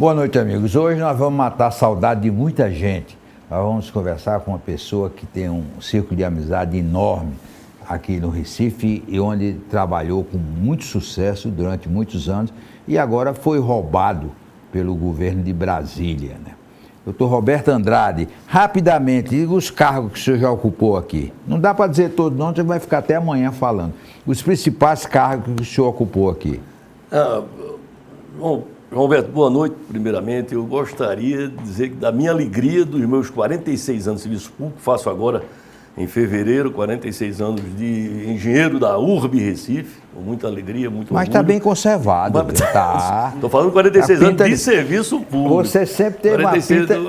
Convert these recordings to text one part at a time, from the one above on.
Boa noite, amigos. Hoje nós vamos matar a saudade de muita gente. Nós vamos conversar com uma pessoa que tem um círculo de amizade enorme aqui no Recife e onde trabalhou com muito sucesso durante muitos anos e agora foi roubado pelo governo de Brasília, né? Doutor Roberto Andrade, rapidamente, diga os cargos que o senhor já ocupou aqui. Não dá para dizer todos não, você vai ficar até amanhã falando. Os principais cargos que o senhor ocupou aqui. Bom, Roberto, boa noite, primeiramente. Eu gostaria de dizer que da minha alegria dos meus 46 anos de serviço público, faço agora em fevereiro, 46 anos de engenheiro da URB Recife, com muita alegria, muito Mas está bem conservado. Tá. Estou falando 46 anos de serviço público. Você sempre teve,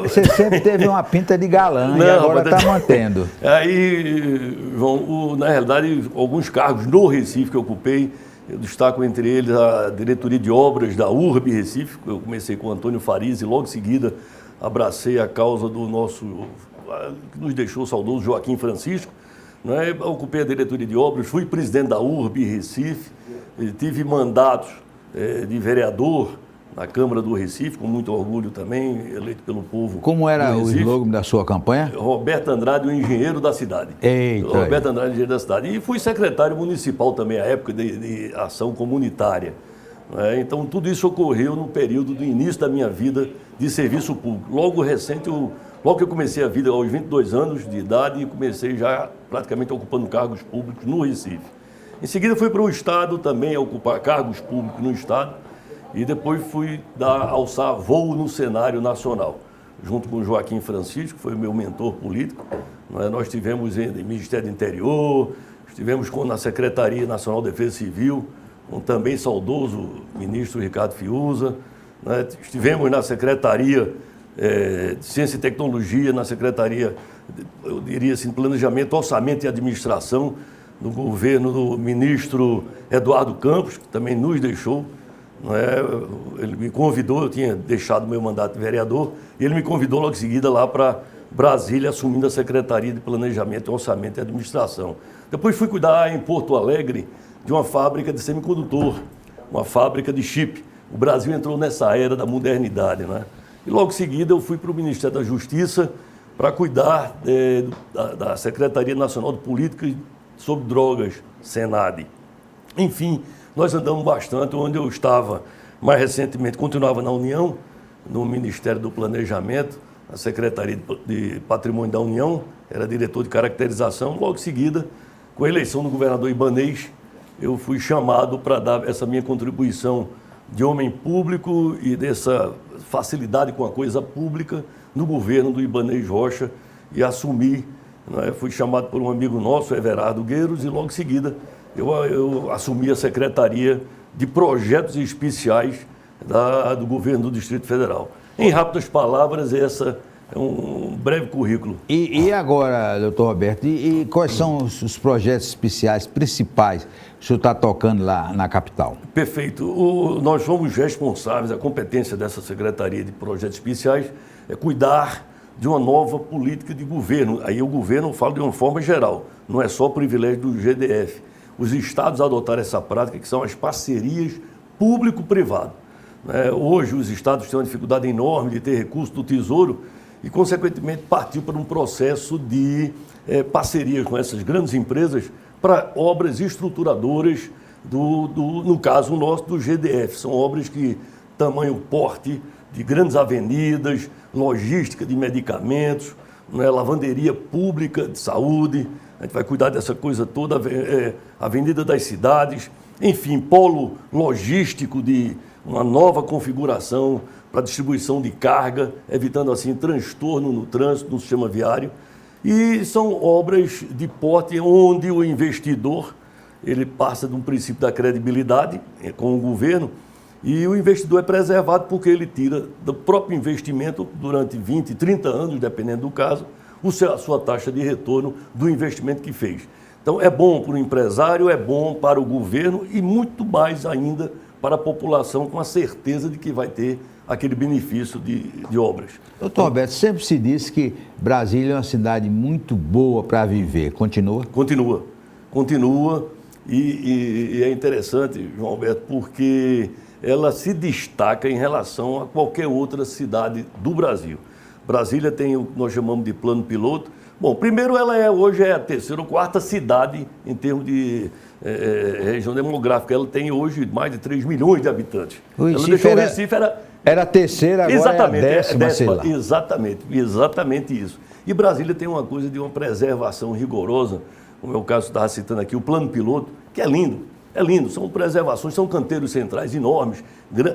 você sempre teve uma pinta de galã e agora está mantendo. Aí, João, na realidade, alguns cargos no Recife que eu ocupei, eu destaco entre eles a diretoria de obras da URB Recife. Eu comecei com o Antônio Farias e logo em seguida abracei a causa do nosso, que nos deixou o saudoso Joaquim Francisco. Né? Ocupei a diretoria de obras, fui presidente da URB Recife, tive mandatos de vereador na Câmara do Recife, com muito orgulho também, eleito pelo povo. Como era o slogan da sua campanha? Roberto Andrade, o engenheiro da cidade. Eita. Roberto Andrade, engenheiro da cidade. E fui secretário municipal também, à época de ação comunitária. Então, tudo isso ocorreu no período do início da minha vida de serviço público. Logo que eu comecei a vida, aos 22 anos de idade, comecei já praticamente ocupando cargos públicos no Recife. Em seguida, fui para o Estado também, a ocupar cargos públicos no Estado. E depois fui alçar voo no cenário nacional, junto com o Joaquim Francisco, que foi o meu mentor político. Nós estivemos no Ministério do Interior, estivemos na Secretaria Nacional de Defesa Civil, com também saudoso ministro Ricardo Fiuza. Estivemos na Secretaria de Ciência e Tecnologia, na Secretaria, eu diria assim, Planejamento, Orçamento e Administração, no governo do ministro Eduardo Campos, que também nos deixou. Ele me convidou, eu tinha deixado meu mandato de vereador, e ele me convidou logo em seguida lá para Brasília, assumindo a Secretaria de Planejamento, Orçamento e Administração. Depois fui cuidar em Porto Alegre de uma fábrica de semicondutor, uma fábrica de chip. O Brasil entrou nessa era da modernidade, né? E logo em seguida eu fui para o Ministério da Justiça para cuidar da Secretaria Nacional de Política sobre Drogas, Senad. Enfim, nós andamos bastante, onde eu estava mais recentemente, continuava na União, no Ministério do Planejamento, na Secretaria de Patrimônio da União, era diretor de caracterização. Logo em seguida, com a eleição do governador Ibanez, eu fui chamado para dar essa minha contribuição de homem público e dessa facilidade com a coisa pública no governo do Ibanez Rocha e assumi, fui chamado por um amigo nosso, Everardo Gueiros, e logo em seguida eu assumi a Secretaria de Projetos Especiais do Governo do Distrito Federal. Em rápidas palavras, essa é um breve currículo. E agora, doutor Roberto, e quais são os projetos especiais principais que o senhor está tocando lá na capital? Perfeito. Nós somos responsáveis, a competência dessa Secretaria de Projetos Especiais é cuidar de uma nova política de governo. Aí o governo fala de uma forma geral, não é só privilégio do GDF. Os estados adotaram essa prática, que são as parcerias público-privado. Hoje, os estados têm uma dificuldade enorme de ter recursos do Tesouro e, consequentemente, partiu para um processo de parcerias com essas grandes empresas para obras estruturadoras, no caso nosso, do GDF. São obras que tamanho porte de grandes avenidas, logística de medicamentos, lavanderia pública de saúde. A gente vai cuidar dessa coisa toda, Avenida das Cidades, enfim, polo logístico de uma nova configuração para distribuição de carga, evitando assim transtorno no trânsito, no sistema viário. E são obras de porte onde o investidor ele passa de um princípio da credibilidade com o governo e o investidor é preservado porque ele tira do próprio investimento durante 20, 30 anos, dependendo do caso, a sua taxa de retorno do investimento que fez. Então, é bom para o empresário, é bom para o governo e muito mais ainda para a população, com a certeza de que vai ter aquele benefício de obras. Doutor Roberto, sempre se disse que Brasília é uma cidade muito boa para viver. Continua? Continua. E é interessante, João Alberto, porque ela se destaca em relação a qualquer outra cidade do Brasil. Brasília tem o que nós chamamos de plano piloto. Bom, primeiro hoje é a terceira ou quarta cidade em termos de região demográfica. Ela tem hoje mais de 3 milhões de habitantes. O Recife era a terceira, agora exatamente, é a décima, sei lá. Exatamente isso. E Brasília tem uma coisa de uma preservação rigorosa, como é o caso que estava citando aqui, o plano piloto, que é lindo. É lindo, são preservações, são canteiros centrais enormes,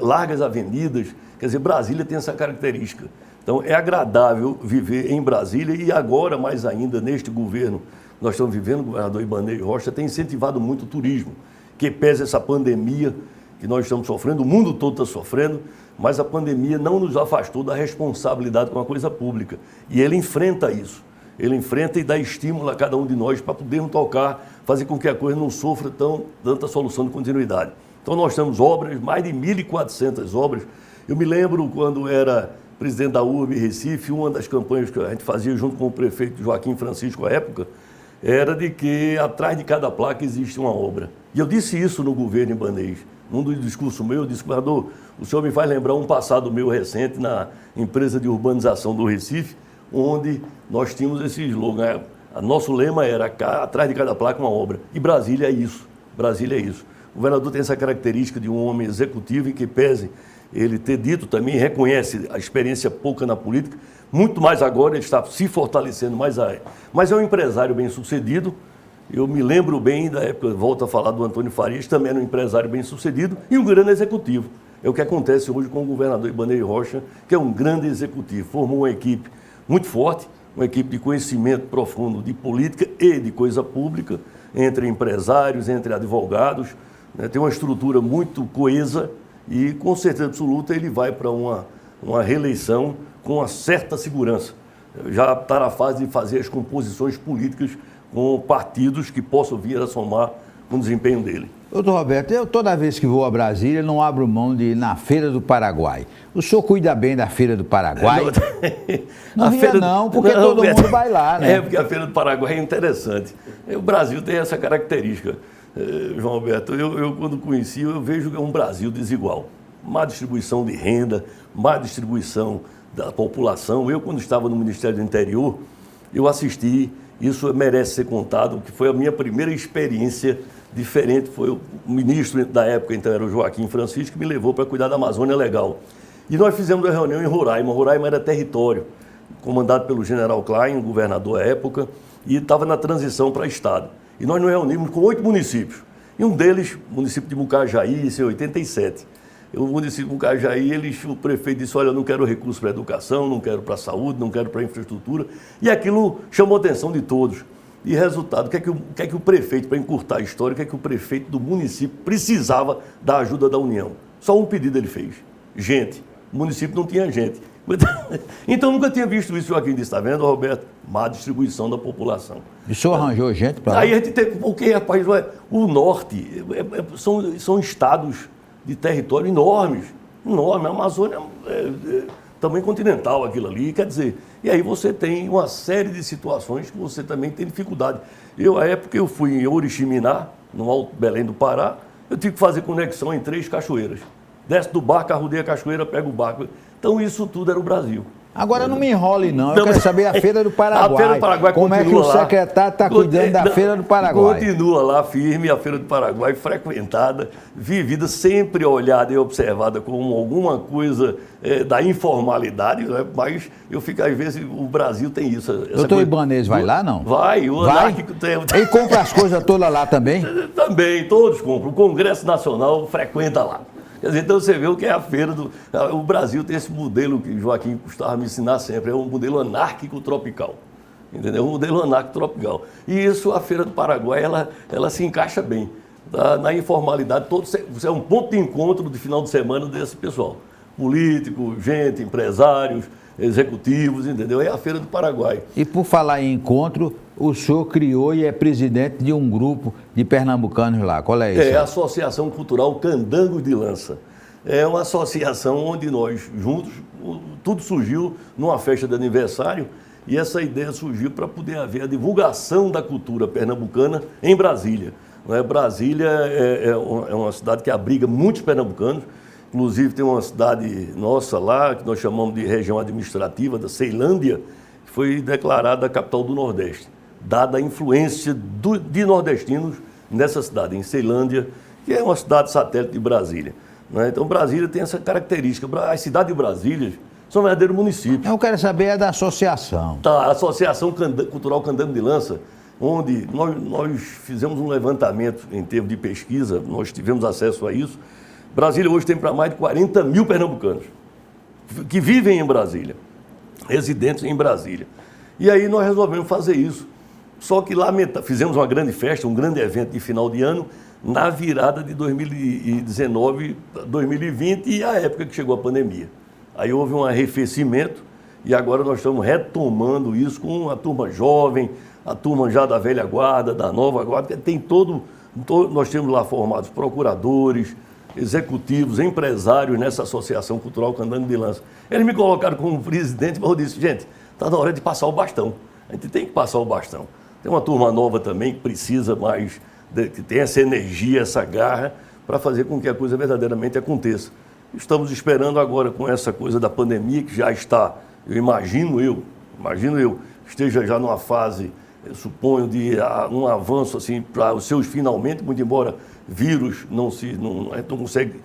largas avenidas. Quer dizer, Brasília tem essa característica. Então, é agradável viver em Brasília e agora, mais ainda, neste governo que nós estamos vivendo, o governador Ibanez Rocha tem incentivado muito o turismo, que pese essa pandemia que nós estamos sofrendo, o mundo todo está sofrendo, mas a pandemia não nos afastou da responsabilidade com a coisa pública. E ele enfrenta isso. Ele enfrenta e dá estímulo a cada um de nós para podermos tocar, fazer com que a coisa não sofra tanta solução de continuidade. Então, nós temos obras, mais de 1.400 obras. Eu me lembro quando era presidente da URB Recife, uma das campanhas que a gente fazia junto com o prefeito Joaquim Francisco à época, era de que atrás de cada placa existe uma obra. E eu disse isso no governo Ibanez. Num dos discursos meus, eu disse, governador, o senhor me faz lembrar um passado meu recente na empresa de urbanização do Recife, onde nós tínhamos esse slogan. Nosso lema era, atrás de cada placa uma obra. E Brasília é isso. Brasília é isso. O governador tem essa característica de um homem executivo e que pese ele ter dito também, reconhece a experiência pouca na política, muito mais agora, ele está se fortalecendo mais a... Mas é um empresário bem-sucedido. Eu me lembro bem da época, volto a falar do Antônio Farias, também era um empresário bem-sucedido e um grande executivo. É o que acontece hoje com o governador Ibanez Rocha, que é um grande executivo. Formou uma equipe muito forte, uma equipe de conhecimento profundo de política e de coisa pública, entre empresários, entre advogados, né? Tem uma estrutura muito coesa e, com certeza absoluta, ele vai para uma reeleição com uma certa segurança. Já está na fase de fazer as composições políticas com partidos que possam vir a somar com o desempenho dele. Doutor Roberto, eu toda vez que vou a Brasília não abro mão de ir na Feira do Paraguai. O senhor cuida bem da Feira do Paraguai? Não ria não, porque todo mundo vai lá, né? É, porque a Feira do Paraguai é interessante. O Brasil tem essa característica, João Alberto. Eu quando conheci, eu vejo que é um Brasil desigual. Má distribuição de renda, má distribuição da população. Eu, quando estava no Ministério do Interior, eu assisti, isso merece ser contado, que foi a minha primeira experiência diferente. Foi o ministro da época, então era o Joaquim Francisco, que me levou para cuidar da Amazônia Legal. E nós fizemos uma reunião em Roraima. Roraima era território, comandado pelo general Klein, o governador à época, e estava na transição para Estado. E nós nos reunimos com 8 municípios. E um deles, o município de Mucajaí, isso em 87. O município de Mucajaí, o prefeito disse, olha, eu não quero recurso para a educação, não quero para a saúde, não quero para a infraestrutura. E aquilo chamou a atenção de todos. E resultado, o que é que o prefeito, para encurtar a história, o que é que o prefeito do município precisava da ajuda da União? Só um pedido ele fez, gente. O município não tinha gente. Então nunca tinha visto isso. Joaquim disse, está vendo, Roberto? Má distribuição da população. E o senhor arranjou gente para lá? Aí a gente teve, porque, rapaz, o norte são estados de território enorme. A Amazônia tamanho continental aquilo ali, quer dizer, e aí você tem uma série de situações que você também tem dificuldade. À época eu fui em Oriximiná, no Alto Belém do Pará, eu tive que fazer conexão em 3 cachoeiras. Desce do barco, arrodeia a cachoeira, pega o barco. Então isso tudo era o Brasil. Agora não me enrole não, eu quero saber a Feira do Paraguai. A Feira do Paraguai como é que o secretário está cuidando da Feira do Paraguai? Continua lá firme, a Feira do Paraguai frequentada, vivida, sempre olhada e observada como alguma coisa da informalidade, né? Mas eu fico, às vezes, o Brasil tem isso. Doutor Ibanez vai lá, não? Vai, o anárquico tem. Ele compra as coisas todas lá também? Também, todos compram. O Congresso Nacional frequenta lá. Quer dizer, então você vê o que é a feira do... O Brasil tem esse modelo que Joaquim costumava me ensinar sempre, é um modelo anárquico tropical. Entendeu? Um modelo anárquico tropical. E isso, a Feira do Paraguai, ela se encaixa bem. Tá? Na informalidade, é um ponto de encontro de final de semana desse pessoal. Político, gente, empresários, executivos, entendeu? É a Feira do Paraguai. E por falar em encontro, o senhor criou e é presidente de um grupo de pernambucanos lá. Qual é isso? É a Associação Cultural Candangos de Lança. É uma associação onde nós, juntos, tudo surgiu numa festa de aniversário e essa ideia surgiu para poder haver a divulgação da cultura pernambucana em Brasília. Brasília é uma cidade que abriga muitos pernambucanos. Inclusive tem uma cidade nossa lá, que nós chamamos de região administrativa da Ceilândia, que foi declarada a capital do Nordeste, dada a influência de nordestinos nessa cidade, em Ceilândia, que é uma cidade satélite de Brasília. Né? Então Brasília tem essa característica. As cidades de Brasília são verdadeiros municípios. Eu quero saber é da associação. Tá, a Associação Cultural Candango de Lança, onde nós fizemos um levantamento em termos de pesquisa, nós tivemos acesso a isso. Brasília hoje tem para mais de 40 mil pernambucanos que vivem em Brasília, residentes em Brasília. E aí nós resolvemos fazer isso. Só que fizemos uma grande festa, um grande evento de final de ano, na virada de 2019, 2020 e a época que chegou a pandemia. Aí houve um arrefecimento e agora nós estamos retomando isso com a turma jovem, a turma já da velha guarda, da nova guarda, que tem nós temos lá formados procuradores, executivos, empresários nessa Associação Cultural Candango de Lança. Eles me colocaram como presidente, mas eu disse, gente, está na hora de passar o bastão. A gente tem que passar o bastão. Tem uma turma nova também que precisa mais, que tem essa energia, essa garra, para fazer com que a coisa verdadeiramente aconteça. Estamos esperando agora com essa coisa da pandemia, que já está, imagino eu, esteja já numa fase, eu suponho, de um avanço assim, para os seus finalmente, muito embora vírus não consegue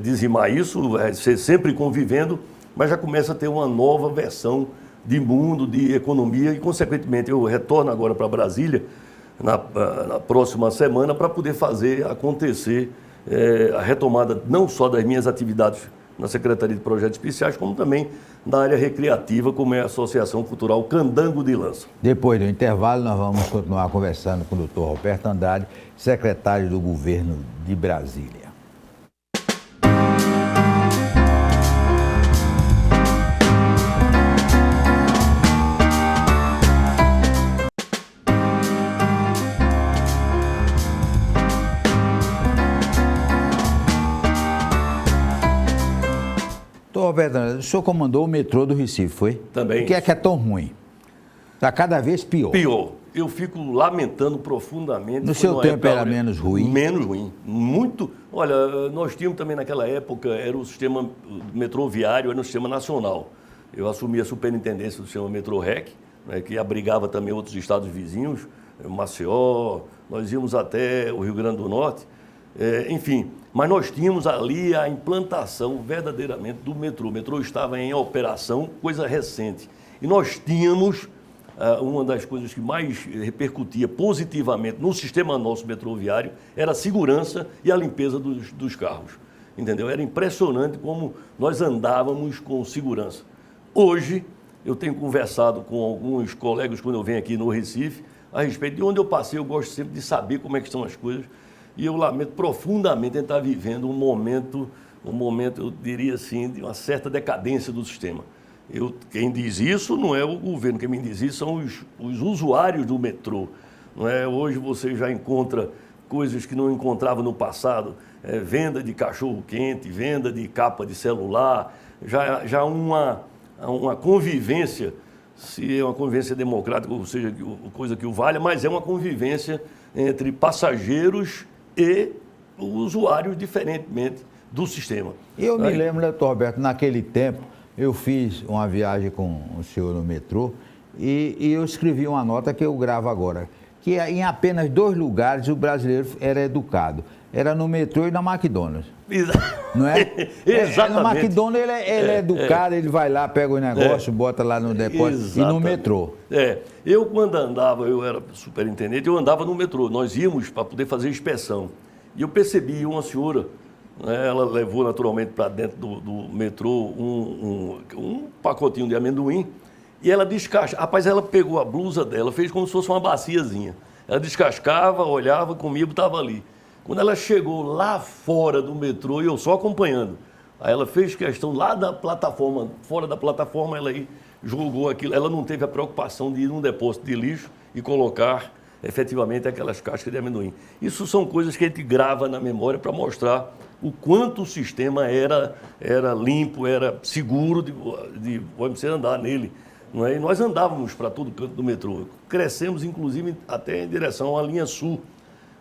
dizimar isso, vai ser sempre convivendo, mas já começa a ter uma nova versão de mundo, de economia e, consequentemente, eu retorno agora para Brasília na próxima semana para poder fazer acontecer a retomada não só das minhas atividades na Secretaria de Projetos Especiais, como também na área recreativa, como é a Associação Cultural Candango de Lança. Depois do intervalo, nós vamos continuar conversando com o Dr. Roberto Andrade, secretário do Governo de Brasília. Roberto, o senhor comandou o metrô do Recife, foi? Também. O que é tão ruim? Está cada vez pior. Pior. Eu fico lamentando profundamente. No seu tempo era menos ruim? Menos ruim. Muito. Olha, nós tínhamos também naquela época, era o sistema metroviário, era um sistema nacional. Eu assumi a superintendência do sistema Metrorec, né, que abrigava também outros estados vizinhos, Maceió, nós íamos até o Rio Grande do Norte. Enfim, mas nós tínhamos ali a implantação verdadeiramente do metrô. O metrô estava em operação, coisa recente. E nós tínhamos uma das coisas que mais repercutia positivamente no sistema nosso metroviário era a segurança e a limpeza dos carros. Entendeu? Era impressionante como nós andávamos com segurança. Hoje, eu tenho conversado com alguns colegas quando eu venho aqui no Recife, a respeito de onde eu passei, eu gosto sempre de saber como é que estão as coisas. E eu lamento profundamente em estar vivendo um momento, eu diria assim, de uma certa decadência do sistema. Quem diz isso não é o governo, quem me diz isso são os usuários do metrô. Não é? Hoje você já encontra coisas que não encontrava no passado, venda de cachorro-quente, venda de capa de celular, já uma convivência, se é uma convivência democrática, ou seja, coisa que o valha, mas é uma convivência entre passageiros e usuários, diferentemente do sistema. Eu me lembro, doutor Roberto, naquele tempo, eu fiz uma viagem com o senhor no metrô e eu escrevi uma nota que eu gravo agora, que em apenas 2 lugares o brasileiro era educado. Era no metrô e na McDonald's. Não é? Exatamente. No McDonald's ele é educado, ele vai lá, pega o negócio, bota lá no depósito. Exatamente. E no metrô. Eu quando andava, eu era superintendente, eu andava no metrô. Nós íamos para poder fazer inspeção. E eu percebi uma senhora, né, ela levou naturalmente para dentro do metrô um pacotinho de amendoim e ela descascava. Rapaz, ela pegou a blusa dela, fez como se fosse uma baciazinha. Ela descascava, olhava, comia, estava ali. Quando ela chegou lá fora do metrô, e eu só acompanhando, aí ela fez questão lá da plataforma, fora da plataforma, ela aí jogou aquilo. Ela não teve a preocupação de ir num depósito de lixo e colocar efetivamente aquelas cascas de amendoim. Isso são coisas que a gente grava na memória para mostrar o quanto o sistema era limpo, era seguro de você andar nele. Não é? E nós andávamos para todo canto do metrô. Crescemos, inclusive, até em direção à linha sul,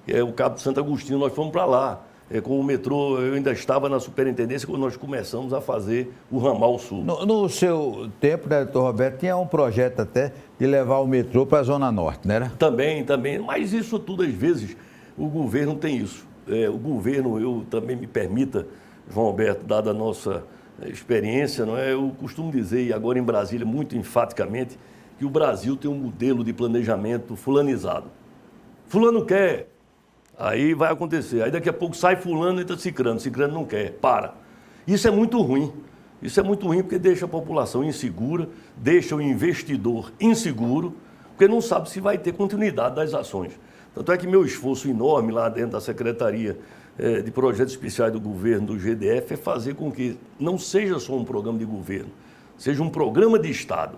que é o Cabo de Santo Agostinho, nós fomos para lá. com o metrô, eu ainda estava na superintendência quando nós começamos a fazer o ramal sul. No seu tempo, né, doutor Roberto, tinha um projeto até de levar o metrô para a Zona Norte, não era? Também, mas isso tudo, às vezes, o governo tem isso. O governo, eu também me permita, João Alberto, dada a nossa experiência, não é? Eu costumo dizer, e agora em Brasília, muito enfaticamente, que o Brasil tem um modelo de planejamento fulanizado. Fulano quer, aí vai acontecer. Aí daqui a pouco sai fulano e entra cicrano não quer, para. Isso é muito ruim. Isso é muito ruim porque deixa a população insegura, deixa o investidor inseguro, porque não sabe se vai ter continuidade das ações. Tanto é que meu esforço enorme lá dentro da Secretaria de Projetos Especiais do Governo, do GDF, é fazer com que não seja só um programa de governo, seja um programa de Estado,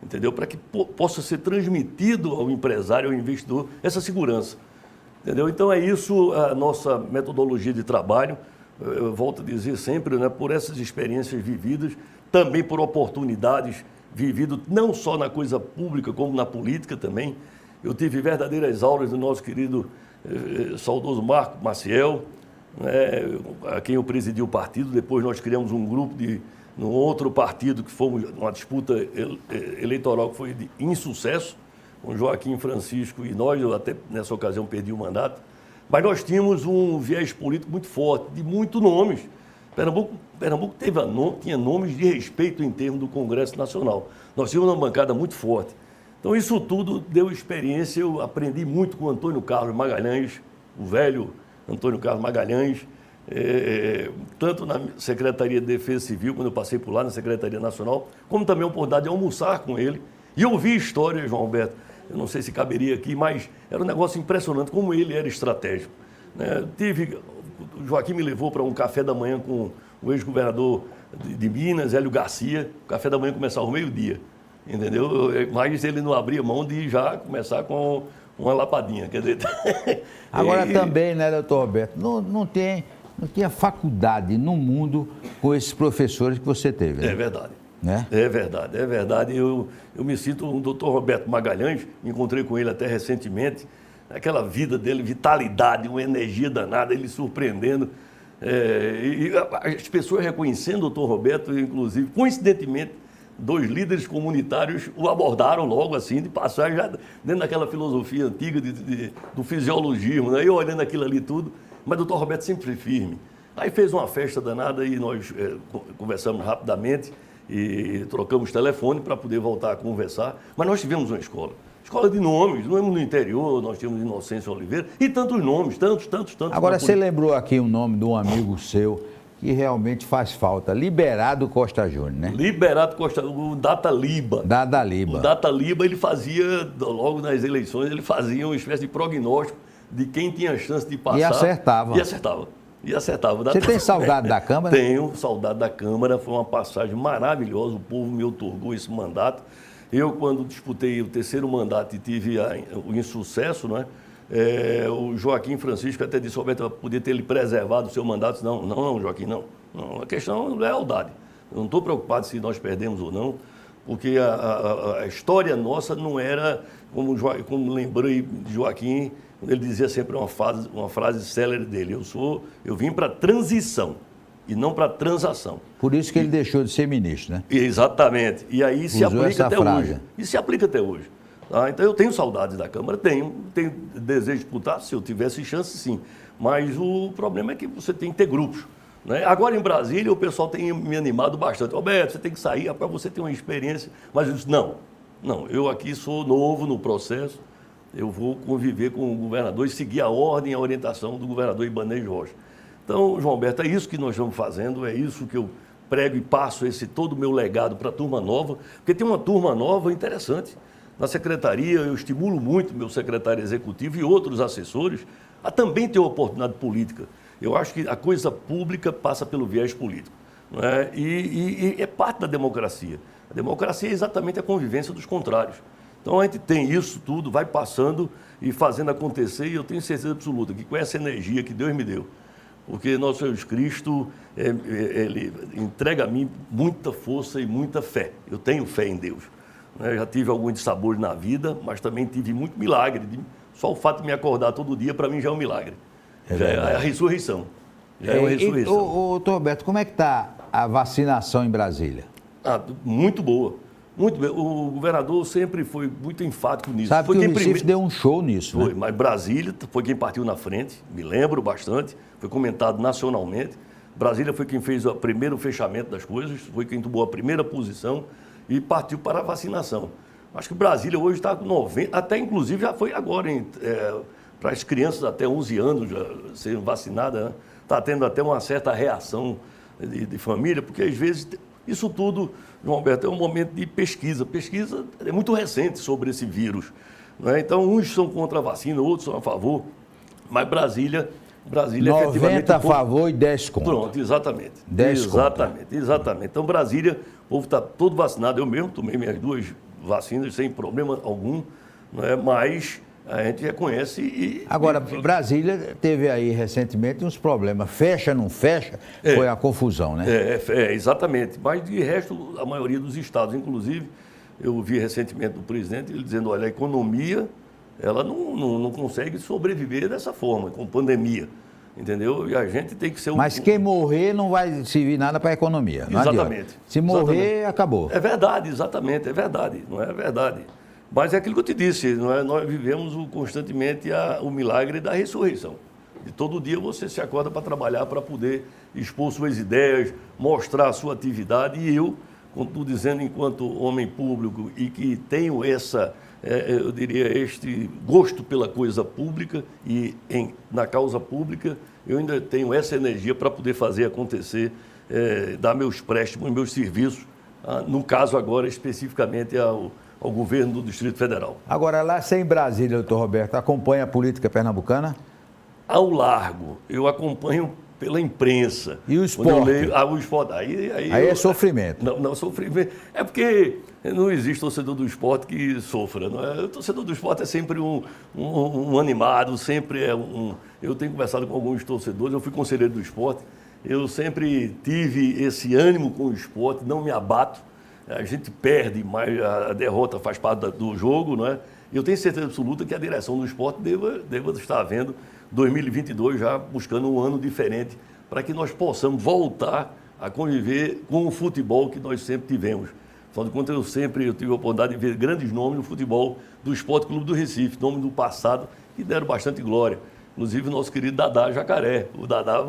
entendeu? Para que possa ser transmitido ao empresário, ao investidor, essa segurança, entendeu? Então é isso a nossa metodologia de trabalho. Eu volto a dizer sempre, né, por essas experiências vividas, também por oportunidades vividas, não só na coisa pública, como na política também. Eu tive verdadeiras aulas do nosso querido saudoso Marco Maciel, né, a quem eu presidi o partido. Depois nós criamos um grupo no outro partido, que fomos uma disputa eleitoral que foi de insucesso, com Joaquim Francisco e nós. Eu até nessa ocasião perdi o mandato. Mas nós tínhamos um viés político muito forte, de muitos nomes. Pernambuco tinha nomes de respeito em termos do Congresso Nacional. Nós tínhamos uma bancada muito forte. Então, isso tudo deu experiência. Eu aprendi muito com o Antônio Carlos Magalhães, o velho Antônio Carlos Magalhães, tanto na Secretaria de Defesa Civil, quando eu passei por lá, na Secretaria Nacional, como também a oportunidade de almoçar com ele. E ouvir histórias, João Alberto. Eu não sei se caberia aqui, mas era um negócio impressionante, como ele era estratégico, né? O Joaquim me levou para um café da manhã com o ex-governador de Minas, Hélio Garcia. O café da manhã começava ao meio-dia, entendeu? Mas ele não abria mão de já começar com uma lapadinha, quer dizer... Agora também, né, doutor Roberto, não tinha faculdade no mundo com esses professores que você teve, né? É verdade. Né? É verdade. Eu me sinto um doutor Roberto Magalhães, encontrei com ele até recentemente, aquela vida dele, vitalidade, uma energia danada, ele surpreendendo. E as pessoas reconhecendo o doutor Roberto, inclusive, coincidentemente, 2 líderes comunitários o abordaram logo assim, de passar já dentro daquela filosofia antiga do fisiologismo, né? Eu olhando aquilo ali tudo, mas o doutor Roberto sempre foi firme. Aí fez uma festa danada e nós conversamos rapidamente, e trocamos telefone para poder voltar a conversar. Mas nós tivemos uma escola de nomes, no interior, nós tínhamos Inocêncio Oliveira e tantos nomes, tantos. Agora, você lembrou aqui o nome de um amigo seu que realmente faz falta, Liberado Costa Júnior, né? Liberado Costa Júnior, o Data Liba. O Data Liba, ele fazia, logo nas eleições, ele fazia uma espécie de prognóstico de quem tinha chance de passar. E acertava. Você tem saudade da Câmara? Tenho saudade da Câmara, foi uma passagem maravilhosa, o povo me outorgou esse mandato. Eu, quando disputei o 3º mandato e tive o insucesso, né, o Joaquim Francisco até disse, Roberto, eu podia ter lhe preservado o seu mandato. Não, Joaquim, não. A questão é lealdade. Eu não estou preocupado se nós perdemos ou não, porque a história nossa não era, como lembrei de Joaquim, ele dizia sempre uma frase célere dele, eu vim para transição e não para transação. Por isso que ele deixou de ser ministro, né? Exatamente. E aí se aplica até frase. hoje. E se aplica até hoje. Tá? Então eu tenho saudades da Câmara, tenho desejo de disputar, se eu tivesse chance, sim. Mas o problema é que você tem que ter grupos, né? Agora em Brasília o pessoal tem me animado bastante. Roberto, você tem que sair para você ter uma experiência. Mas eu disse, não, eu aqui sou novo no processo. Eu vou conviver com o governador e seguir a ordem e a orientação do governador Ibanez Rocha. Então, João Alberto, é isso que nós estamos fazendo, é isso que eu prego e passo todo o meu legado para a turma nova, porque tem uma turma nova interessante. Na secretaria, eu estimulo muito meu secretário executivo e outros assessores a também ter uma oportunidade política. Eu acho que a coisa pública passa pelo viés político, não é? E é parte da democracia. A democracia é exatamente a convivência dos contrários. Então, a gente tem isso tudo, vai passando e fazendo acontecer, e eu tenho certeza absoluta que com essa energia que Deus me deu, porque nosso Senhor Jesus Cristo, ele entrega a mim muita força e muita fé. Eu tenho fé em Deus. Eu já tive alguns dissabores na vida, mas também tive muito milagre. Só o fato de me acordar todo dia, para mim, já é um milagre. Já é a ressurreição. Já é uma ressurreição. Doutor Roberto, como é que está a vacinação em Brasília? Muito boa. Muito bem. O governador sempre foi muito enfático nisso. Sabe foi que o quem Recife deu um show nisso, Foi, né? mas Brasília foi quem partiu na frente, me lembro bastante, foi comentado nacionalmente. Brasília foi quem fez o primeiro fechamento das coisas, foi quem tomou a primeira posição e partiu para a vacinação. Acho que Brasília hoje está com 90, até inclusive já foi agora, para as crianças até 11 anos já serem vacinadas, né? Está tendo até uma certa reação de família, porque às vezes isso tudo, João Alberto, é um momento de pesquisa. Pesquisa é muito recente sobre esse vírus, né? Então, uns são contra a vacina, outros são a favor, mas Brasília 90 a favor e 10 contra. Pronto, exatamente. 10 Exatamente. Então, Brasília, o povo está todo vacinado. Eu mesmo tomei minhas 2 vacinas sem problema algum, né? Mas a gente reconhece e... Agora, Brasília teve aí recentemente uns problemas. Fecha, não fecha, foi a confusão, né? Exatamente. Mas, de resto, a maioria dos estados, inclusive, eu vi recentemente do presidente, ele dizendo, olha, a economia, ela não consegue sobreviver dessa forma, com pandemia, entendeu? E a gente tem que ser... Mas quem morrer não vai servir nada para a economia. Exatamente. Se morrer, acabou. É verdade, exatamente, é verdade, não é verdade. Mas é aquilo que eu te disse, não é? Nós vivemos constantemente o milagre da ressurreição. E todo dia você se acorda para trabalhar, para poder expor suas ideias, mostrar a sua atividade. E eu, como estou dizendo, enquanto homem público e que tenho eu diria, este gosto pela coisa pública e na causa pública, eu ainda tenho essa energia para poder fazer acontecer, dar meus préstimos, meus serviços, no caso agora especificamente ao governo do Distrito Federal. Agora, lá sem Brasília, doutor Roberto, acompanha a política pernambucana? Ao largo, eu acompanho pela imprensa. E o esporte? O esporte. Aí é sofrimento. Não, sofrimento. É porque não existe torcedor do esporte que sofra. Não é? O torcedor do esporte é sempre um animado, sempre Eu tenho conversado com alguns torcedores, eu fui conselheiro do esporte, eu sempre tive esse ânimo com o esporte, não me abato. A gente perde, mas a derrota faz parte do jogo, não é? E eu tenho certeza absoluta que a direção do esporte deva estar vendo 2022 já buscando um ano diferente para que nós possamos voltar a conviver com o futebol que nós sempre tivemos. Afinal de contas, eu tive a oportunidade de ver grandes nomes no futebol do Esporte Clube do Recife, nomes do passado que deram bastante glória. Inclusive o nosso querido Dadá Jacaré, o Dadá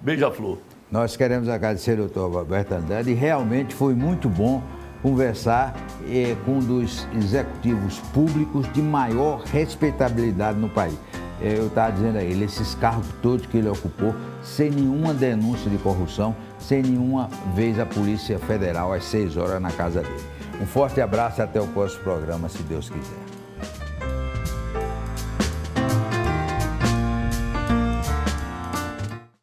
Beija-Flor. Nós queremos agradecer ao doutor Roberto Andrade e realmente foi muito bom conversar com um dos executivos públicos de maior respeitabilidade no país. Eu estava dizendo a ele, esses cargos todos que ele ocupou, sem nenhuma denúncia de corrupção, sem nenhuma vez a Polícia Federal às 6 horas na casa dele. Um forte abraço e até o próximo programa, se Deus quiser.